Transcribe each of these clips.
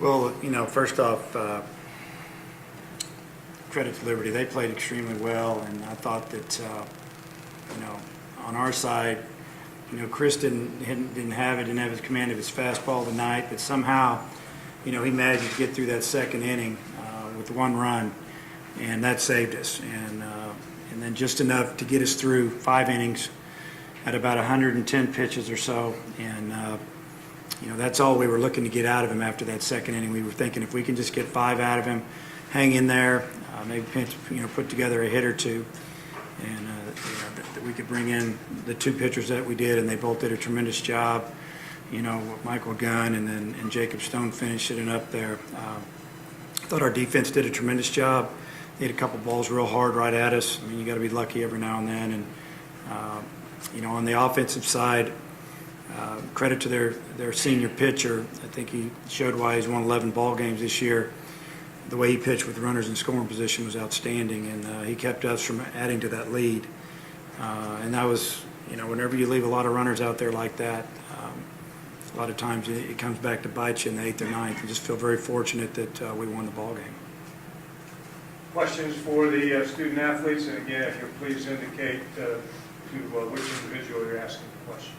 Well, first off, credit to Liberty. They played extremely well, and I thought that, on our side, Chris didn't have his command of his fastball tonight, but somehow, he managed to get through that second inning with one run, and that saved us. And then just enough to get us through 5 innings at about 110 pitches or so, and that's all we were looking to get out of him after that second inning. We were thinking if we can just get 5 out of him, hang in there, maybe put together a hit or two, and that we could bring in the 2 pitchers that we did, and they both did a tremendous job. Michael Gunn and Jacob Stone finished it up there. I thought our defense did a tremendous job. They hit a couple balls real hard right at us. I mean, you got to be lucky every now and then. And on the offensive side, credit to their senior pitcher. I think he showed why he's won 11 ball games this year. The way he pitched with runners in scoring position was outstanding, and he kept us from adding to that lead. And that was, whenever you leave a lot of runners out there like that, a lot of times it comes back to bite you in the 8th or 9th. I just feel very fortunate that we won the ball game. Questions for the student athletes, and again, if you'll please indicate to which individual you're asking the question.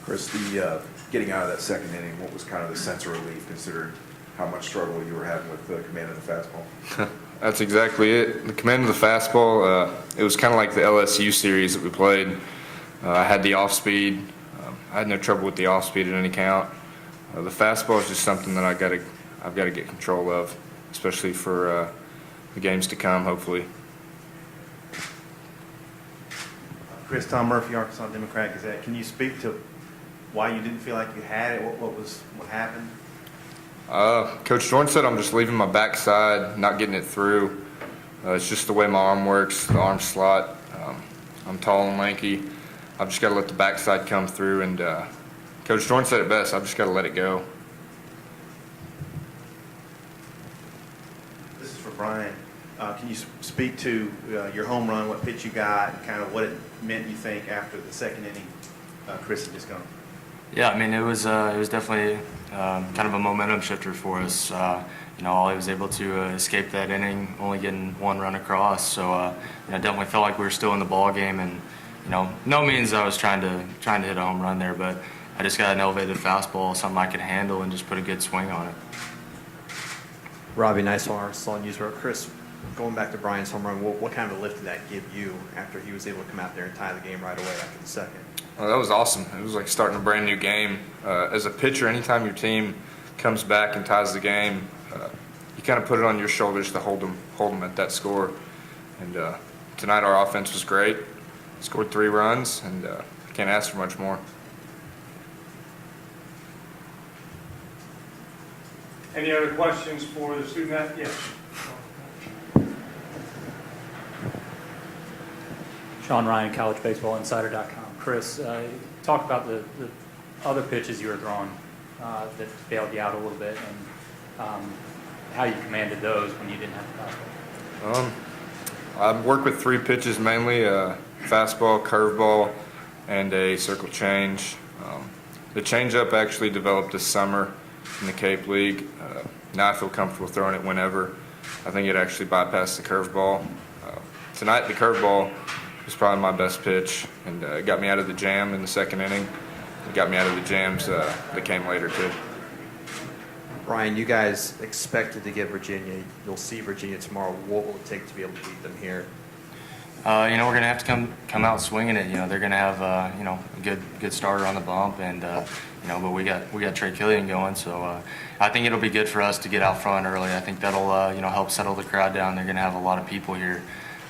Chris, the getting out of that second inning, what was kind of the sense of relief considering how much struggle you were having with the command of the fastball? That's exactly it. The command of the fastball, it was kind of like the LSU series that we played. I had the off speed. I had no trouble with the off speed at any count. The fastball is just something that I've got to get control of, especially for the games to come, hopefully. Chris, Tom Murphy, Arkansas Democrat Gazette. Can you speak to why you didn't feel like you had it? What happened? Coach Jordan said I'm just leaving my backside, not getting it through. It's just the way my arm works, the arm slot. I'm tall and lanky. I've just got to let the backside come through, and Coach Jordan said it best. I've just got to let it go. This is for Brian. Can you speak to your home run, what pitch you got, and kind of what it meant, you think, after the second inning Chris had just gone? Yeah, I mean, it was definitely kind of a momentum shifter for us. I was able to escape that inning, only getting 1 run across. So, definitely felt like we were still in the ball game, and no means I was trying to hit a home run there, but I just got an elevated fastball, something I could handle, and just put a good swing on it. Robbie Nice, Arkansas News Bureau. Chris, going back to Brian's home run, what kind of a lift did that give you after he was able to come out there and tie the game right away after the second? Well, that was awesome. It was like starting a brand new game. As a pitcher, anytime your team comes back and ties the game, you kind of put it on your shoulders to hold them at that score. And tonight our offense was great. Scored 3 runs, and I can't ask for much more. Any other questions for the student athlete? Yes. Sean Ryan, collegebaseballinsider.com. Chris, talk about the other pitches you were throwing that bailed you out a little bit, and how you commanded those when you didn't have the fastball. I work with 3 pitches mainly, fastball, curveball, and a circle change. The changeup actually developed this summer in the Cape League. Now I feel comfortable throwing it whenever. I think it actually bypassed the curveball. Tonight the curveball was probably my best pitch, and it got me out of the jam in the second inning. It got me out of the jams that came later too. Brian, you guys expected to get Virginia. You'll see Virginia tomorrow. What will it take to be able to beat them here? We're going to have to come out swinging it. They're going to have a good starter on the bump, and but we got Trey Killian going, so I think it'll be good for us to get out front early. I think that'll help settle the crowd down. They're going to have a lot of people here.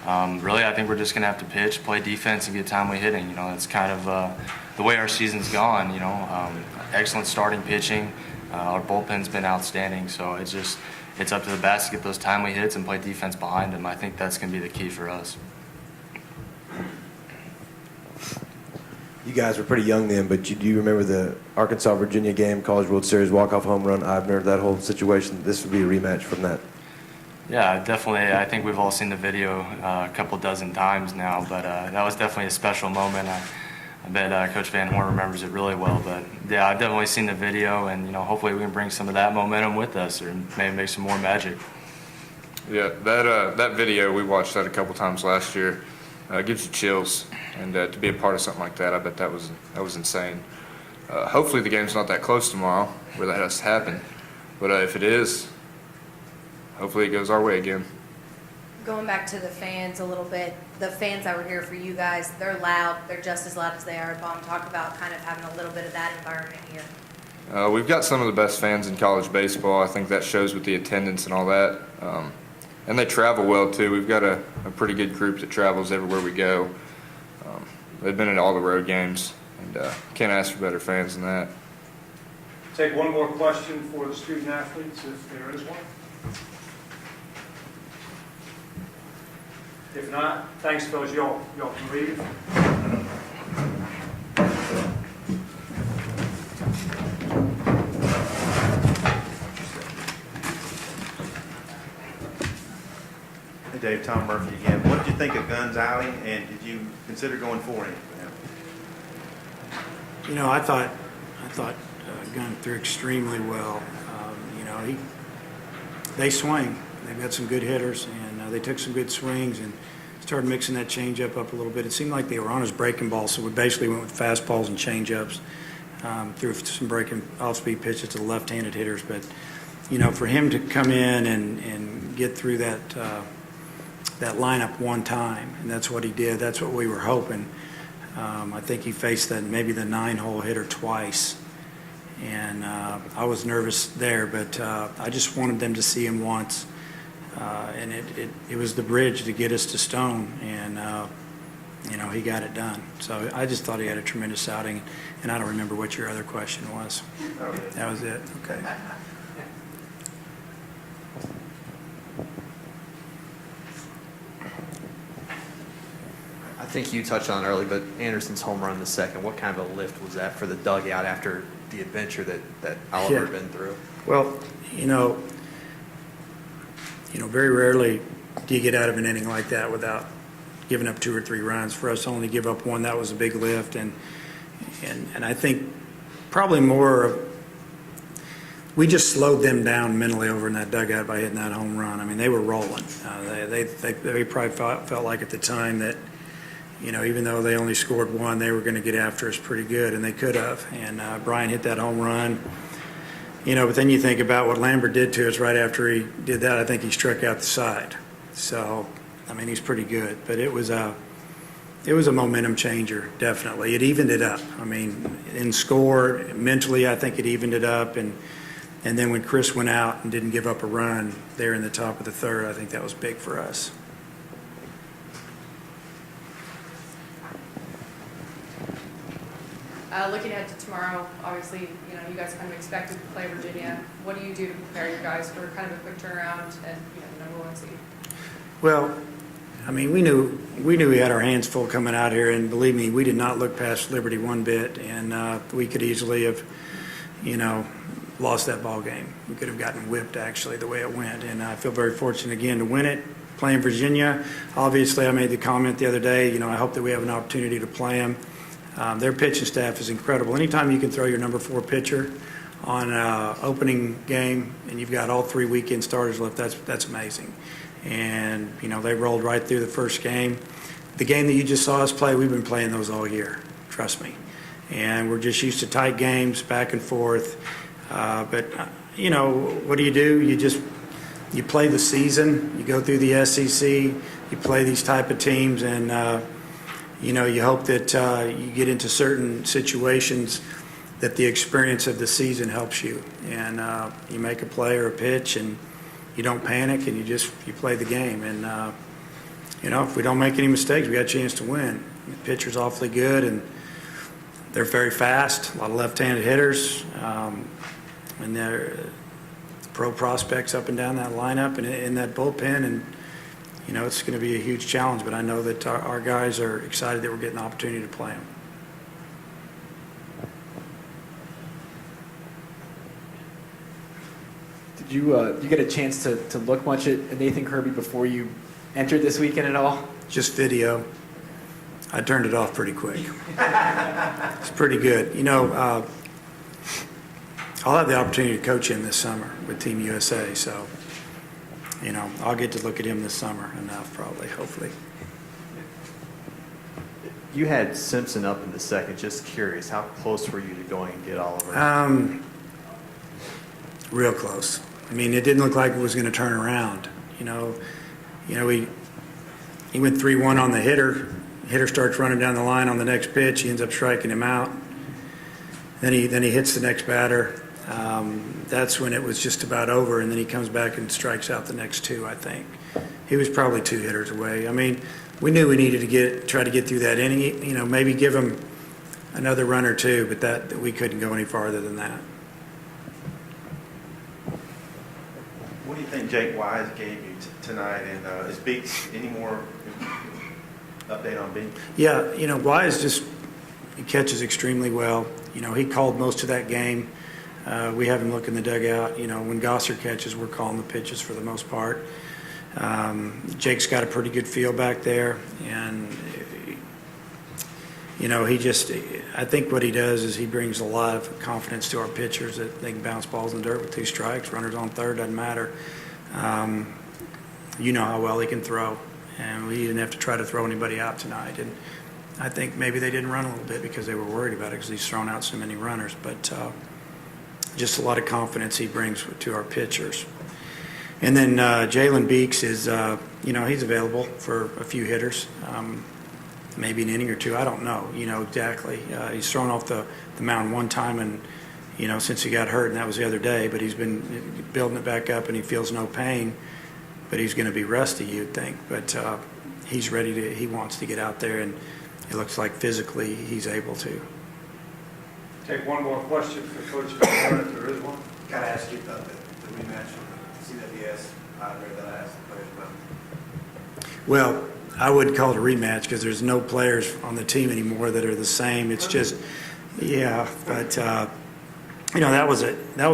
Really, I think we're just going to have to pitch, play defense, and get timely hitting. That's kind of the way our season's gone. Excellent starting pitching. Our bullpen's been outstanding, so it's up to the bats to get those timely hits and play defense behind them. I think that's going to be the key for us. You guys were pretty young then, but do you remember the Arkansas-Virginia game, College World Series, walk-off home run, Ivner, that whole situation? This would be a rematch from that. Yeah, definitely. I think we've all seen the video a couple dozen times now, but that was definitely a special moment. I bet Coach Van Horn remembers it really well. But yeah, I've definitely seen the video, and hopefully we can bring some of that momentum with us, or maybe make some more magic. Yeah, that video, we watched that a couple times last year. It gives you chills, and to be a part of something like that, I bet that was insane. Hopefully the game's not that close tomorrow where that has to happen, but if it is, hopefully it goes our way again. Going back to the fans a little bit, the fans that were here for you guys, they're loud. They're just as loud as they are at Baum. Talk about kind of having a little bit of that environment here. We've got some of the best fans in college baseball. I think that shows with the attendance and all that. And they travel well, too. We've got a pretty good group that travels everywhere we go. They've been at all the road games, and can't ask for better fans than that. Take one more question for the student athletes, if there is one. If not, thanks, fellas. Y'all can leave. Hey, Dave, Tom Murphy again. What did you think of Gunn's outing, and did you consider going for him? I thought Gunn threw extremely well. They swing. They've got some good hitters, and they took some good swings and started mixing that changeup up a little bit. It seemed like they were on his breaking ball, so we basically went with fastballs and changeups. Threw some breaking off-speed pitches to the left-handed hitters, but for him to come in and get through that lineup one time, and that's what he did. That's what we were hoping. I think he faced maybe the 9-hole hitter twice, and I was nervous there, but I just wanted them to see him once, and it was the bridge to get us to Stone, and he got it done. So I just thought he had a tremendous outing, and I don't remember what your other question was. That was it. Okay. I think you touched on it early, but Anderson's home run in the second, what kind of a lift was that for the dugout after the adventure that Oliver had been through? Well, very rarely do you get out of an inning like that without giving up 2 or 3 runs. For us to only give up 1, that was a big lift, and I think probably we just slowed them down mentally over in that dugout by hitting that home run. I mean, they were rolling. They probably felt like at the time that, even though they only scored 1, they were going to get after us pretty good, and they could have. And Brian hit that home run. But then you think about what Lambert did to us right after he did that. I think he struck out the side. So, he's pretty good. But it was a momentum changer, definitely. It evened it up. In score, mentally, I think it evened it up. And then when Chris went out and didn't give up a run there in the top of the third, I think that was big for us. Looking ahead to tomorrow, obviously, you guys kind of expected to play Virginia. What do you do to prepare your guys for kind of a quick turnaround and, the number 1 seed? Well, we knew we had our hands full coming out here, and believe me, we did not look past Liberty one bit, and we could easily have, lost that ball game. We could have gotten whipped, actually, the way it went, and I feel very fortunate again to win it. Playing Virginia, obviously, I made the comment the other day. I hope that we have an opportunity to play them. Their pitching staff is incredible. Anytime you can throw your number 4 pitcher on an opening game and you've got all 3 weekend starters left, that's amazing. And, they rolled right through the first game. The game that you just saw us play, we've been playing those all year, trust me. And we're just used to tight games, back and forth. But what do? You play the season, you go through the SEC, you play these type of teams, and you hope that you get into certain situations that the experience of the season helps you. And you make a play or a pitch, and you don't panic, and you play the game. And, if we don't make any mistakes, we got a chance to win. The pitcher's awfully good, and they're very fast, a lot of left-handed hitters. And they're pro prospects up and down that lineup and in that bullpen. And, it's going to be a huge challenge, but I know that our guys are excited that we're getting the opportunity to play them. Did you get a chance to look much at Nathan Kirby before you entered this weekend at all? Just video. I turned it off pretty quick. It's pretty good. I'll have the opportunity to coach him this summer with Team USA, so, I'll get to look at him this summer enough, probably, hopefully. You had Simpson up in the second. Just curious, how close were you to going and get Oliver? Real close. I mean, it didn't look like it was going to turn around. He went 3-1 on the hitter. Hitter starts running down the line on the next pitch. He ends up striking him out. Then he hits the next batter. That's when it was just about over, and then he comes back and strikes out the next two, I think. He was probably 2 hitters away. I mean, we knew we needed to try to get through that inning, maybe give him another run or two, but that we couldn't go any farther than that. What do you think Jake Wise gave you tonight? And is Beeks any more update on Beeks? Yeah, Wise he catches extremely well. He called most of that game. We have him look in the dugout. When Gosser catches, we're calling the pitches for the most part. Jake's got a pretty good feel back there, and I think what he does is he brings a lot of confidence to our pitchers that they can bounce balls in the dirt with 2 strikes, runners on third, doesn't matter. You know how well he can throw, and we didn't have to try to throw anybody out tonight. And I think maybe they didn't run a little bit because they were worried about it because he's thrown out so many runners, but just a lot of confidence he brings to our pitchers. And then Jalen Beeks is, he's available for a few hitters, maybe an inning or two. I don't know, exactly. He's thrown off the mound one time, and since he got hurt, and that was the other day. But he's been building it back up, and he feels no pain. But he's going to be rusty, you'd think. But he's ready to. He wants to get out there, and it looks like physically he's able to. Take one more question for Coach Ballard, if there is one. Got to ask you about the rematch from the CWS that I asked the players about. Well, I wouldn't call it a rematch because there's no players on the team anymore that are the same. It's just, yeah, but that was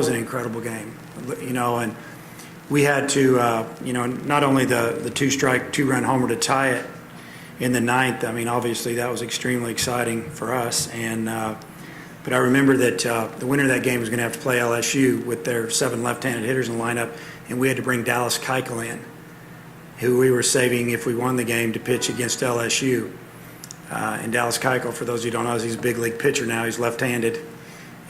an incredible game, and we had to, not only the 2-strike, 2-run homer to tie it in the 9th. I mean, obviously that was extremely exciting for us, and but I remember that the winner of that game was going to have to play LSU with their 7 left-handed hitters in the lineup, and we had to bring Dallas Keuchel in, who we were saving if we won the game to pitch against LSU. And Dallas Keuchel, for those of you who don't know, he's a big league pitcher now. He's left-handed,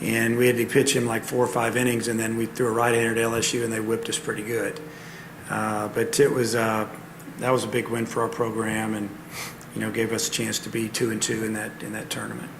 and we had to pitch him like 4 or 5 innings, and then we threw a right-hander to LSU, and they whipped us pretty good. But it was that was a big win for our program, and gave us a chance to be 2-2 in that tournament.